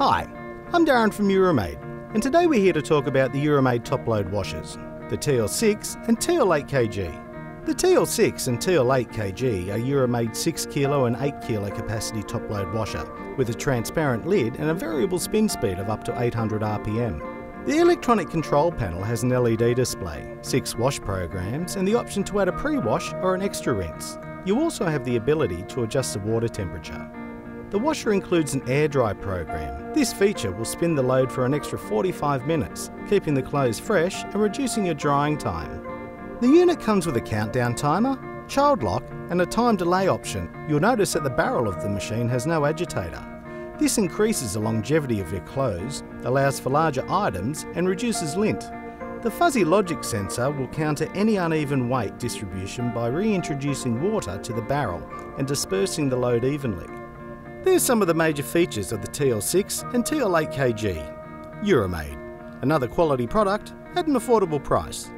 Hi, I'm Darren from Euromade, and today we're here to talk about the Euromade top-load washers, the TL6 and TL8kg. The TL6 and TL8kg are Euromade 6 kg and 8 kg capacity top-load washer with a transparent lid and a variable spin speed of up to 800 RPM. The electronic control panel has an LED display, 6 wash programs and the option to add a pre-wash or an extra rinse. You also have the ability to adjust the water temperature. The washer includes an air dry program. This feature will spin the load for an extra 45 minutes, keeping the clothes fresh and reducing your drying time. The unit comes with a countdown timer, child lock and a time delay option. You'll notice that the barrel of the machine has no agitator. This increases the longevity of your clothes, allows for larger items and reduces lint. The fuzzy logic sensor will counter any uneven weight distribution by reintroducing water to the barrel and dispersing the load evenly. There's some of the major features of the TL6 and TL8kg. Euromade, another quality product at an affordable price.